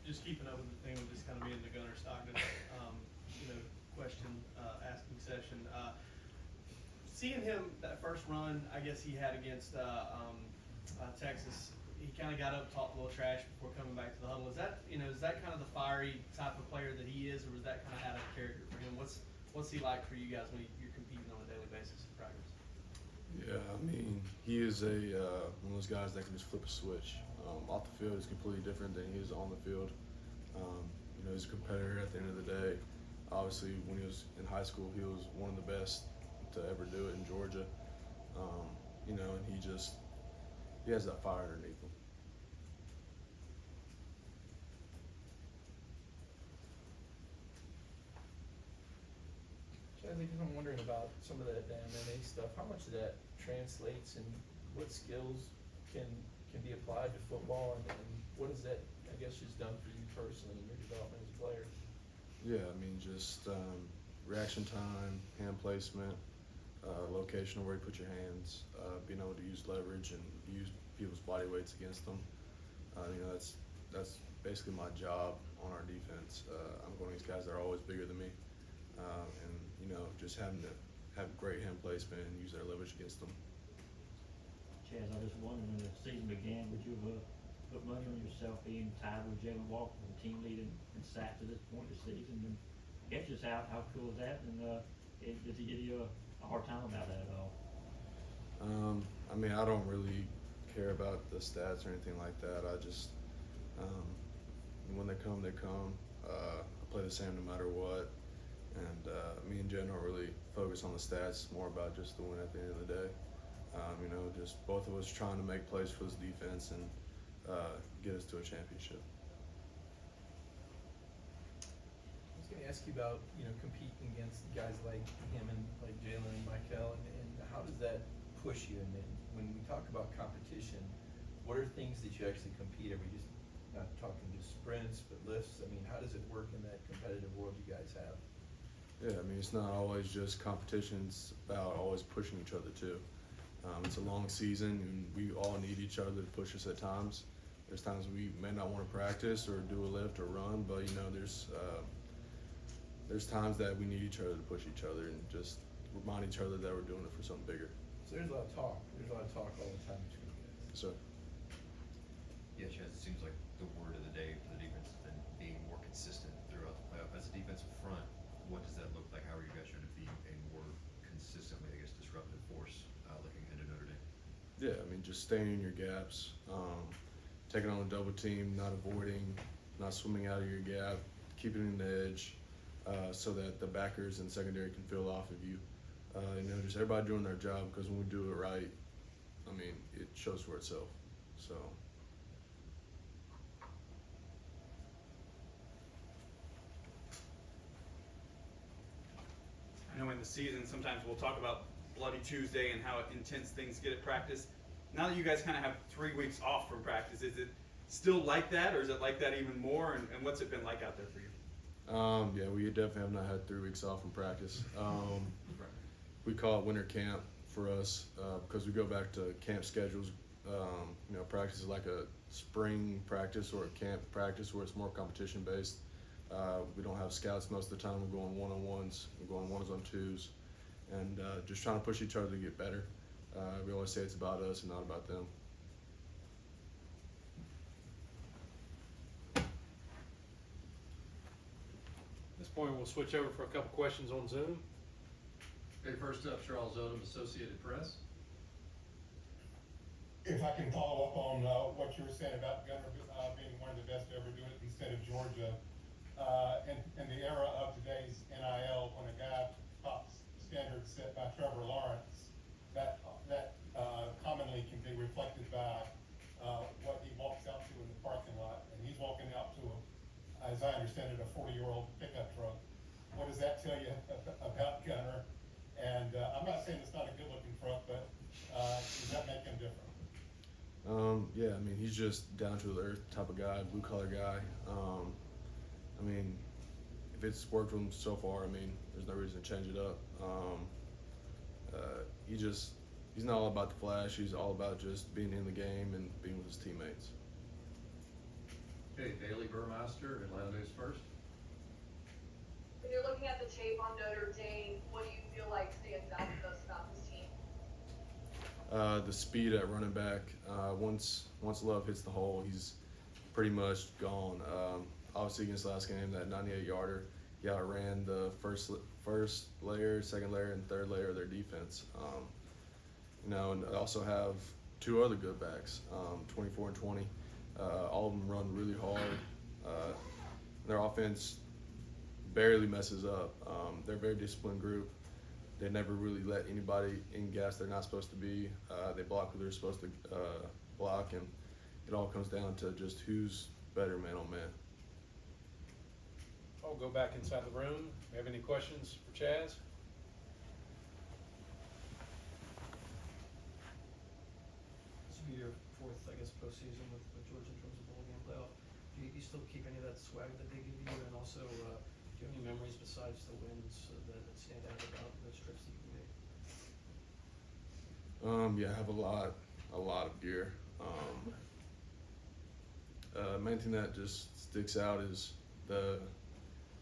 just keeping up with the thing, just kind of being the Gunner Stockton, question asking session. Seeing him that first run, I guess he had against Texas, he kind of got up, talked a little trash before coming back to the huddle. Is that kind of the fiery type of player that he is, or was that kind of out of character for him? What's he like for you guys when you're competing on a daily basis in practice? Yeah, I mean, he is one of those guys that can just flip a switch. Off the field is completely different than he is on the field. He's a competitor at the end of the day. Obviously, when he was in high school, he was one of the best to ever do it in Georgia. And he has that fire underneath him. I think I'm wondering about some of that MMA stuff. How much of that translates, and what skills can be applied to football, and what has that, I guess, just done for you personally in your development as a player? Yeah, I mean, just reaction time, hand placement, location where you put your hands, being able to use leverage and use people's body weights against them. That's basically my job on our defense. I'm going against guys that are always bigger than me, and just having to have great hand placement and use their leverage against them. Chaz, I just wondered, when the season began, would you have put money on yourself being tied with Jalen Walker, the team lead in sacks to this point of the season? And I guess just how cool is that? And does he give you a hard time about that at all? I mean, I don't really care about the stats or anything like that. I just, when they come, they come. I play the same no matter what. And me and Jen don't really focus on the stats. It's more about just the win at the end of the day. Just both of us trying to make plays for this defense and get us to a championship. I was going to ask you about, competing against guys like him and like Jalen and Michael, and how does that push you? And then when we talk about competition, what are things that you actually compete? Are we just not talking just sprints, but lifts? I mean, how does it work in that competitive world you guys have? Yeah, I mean, it's not always just competition. It's about always pushing each other too. It's a long season, and we all need each other to push us at times. There's times we may not want to practice or do a lift or run, but there's times that we need each other to push each other and just remind each other that we're doing it for something bigger. So there's a lot of talk. There's a lot of talk all the time between you guys. So. Yeah, Chaz, it seems like the word of the day for the defense has been being more consistent throughout the playoff. As a defensive front, what does that look like? How are you guys trying to be a more consistently, I guess, disruptive force looking ahead to Notre Dame? Yeah, I mean, just staying in your gaps, taking on a double team, not avoiding, not swimming out of your gap, keeping in the edge, so that the backers and secondary can fill off of you. Just everybody doing their job, because when we do it right, I mean, it shows for itself. So. I know in the season sometimes we'll talk about Bloody Tuesday and how intense things get at practice. Now that you guys kind of have 3 weeks off from practice, is it still like that, or is it like that even more? And what's it been like out there for you? Yeah, we definitely have not had 3 weeks off from practice. We call it winter camp for us because we go back to camp schedules. Practice is like a spring practice or a camp practice where it's more competition based. We don't have scouts most of the time. We're going one-on-ones, we're going ones-on-twos, and just trying to push each other to get better. We always say it's about us and not about them. At this point, we'll switch over for a couple questions on Zoom. Okay, first up, Charles Odom, Associated Press. If I can follow up on what you were saying about Gunner being one of the best to ever do it instead of Georgia. In the era of today's NIL, when a guy tops standards set by Trevor Lawrence, that commonly can be reflected by what he walks out to in the parking lot. And he's walking out to, as I understand it, a 40-year-old pickup truck. What does that tell you about Gunner? And I'm not saying it's not a good-looking truck, but does that make him different? Yeah, I mean, he's just down to the earth type of guy, blue collar guy. I mean, if it's worked for him so far, I mean, there's no reason to change it up. He's not all about the flash. He's all about just being in the game and being with his teammates. Okay, Bailey Burmaster, Atlanta News First. When you're looking at the tape on Notre Dame, what do you feel like stands out the most about this team? The speed at running back. Once Love hits the hole, he's pretty much gone. Obviously against last game, that 98-yarder, he outran the first layer, second layer, and third layer of their defense. And I also have two other good backs, 24 and 20. All of them run really hard. Their offense barely messes up. They're a very disciplined group. They never really let anybody in gas they're not supposed to be. They block who they're supposed to block, and it all comes down to just who's better man on man. I'll go back inside the room. We have any questions for Chaz? This will be your fourth, I guess, postseason with Georgia in terms of bowl game playoff. Do you still keep any of that swag that they give you? And also, do you have any memories besides the wins that stand out about those trips that you made? Yeah, I have a lot of gear. Main thing that just sticks out is the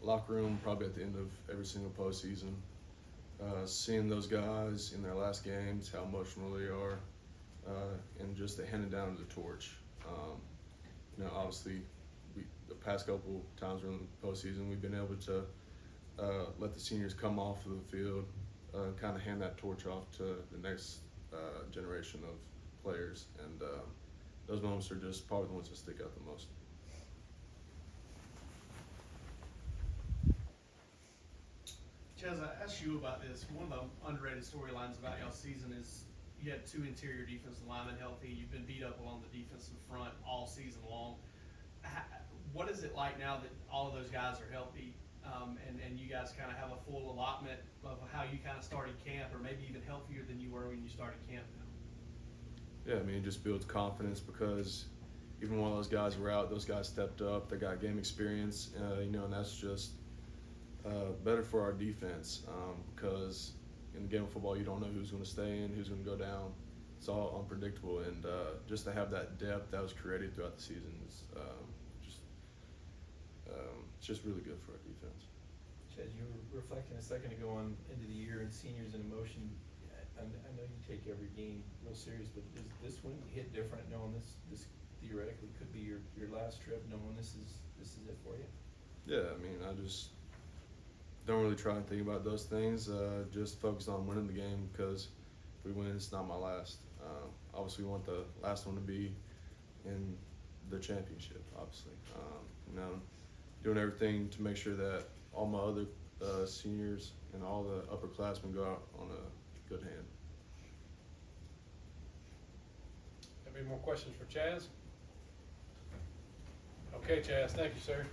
locker room, probably at the end of every single postseason. Seeing those guys in their last games, how emotional they are, and just they handed down the torch. Obviously, the past couple times we're in the postseason, we've been able to let the seniors come off of the field, kind of hand that torch off to the next generation of players, and those moments are just probably the ones that stick out the most. Chaz, I asked you about this. One of the underrated storylines about y'all's season is you had two interior defensive linemen healthy. You've been beat up along the defensive front all season long. What is it like now that all of those guys are healthy, and you guys kind of have a full allotment of how you kind of started camp, or maybe even healthier than you were when you started camp now? Yeah, I mean, it just builds confidence because even while those guys were out, those guys stepped up. They got game experience, and that's just better for our defense because in the game of football, you don't know who's going to stay in, who's going to go down. It's all unpredictable, and just to have that depth that was created throughout the season is it's just really good for our defense. Chad, you were reflecting a second ago on end of the year and seniors in emotion. I know you take every game real serious, but does this one hit different knowing this theoretically could be your last trip, knowing this is it for you? Yeah, I mean, I just don't really try and think about those things. Just focus on winning the game because if we win, it's not my last. Obviously, we want the last one to be in the championship, obviously. Doing everything to make sure that all my other seniors and all the upperclassmen go out on a good hand. Have any more questions for Chaz? Okay, Chaz, thank you, sir.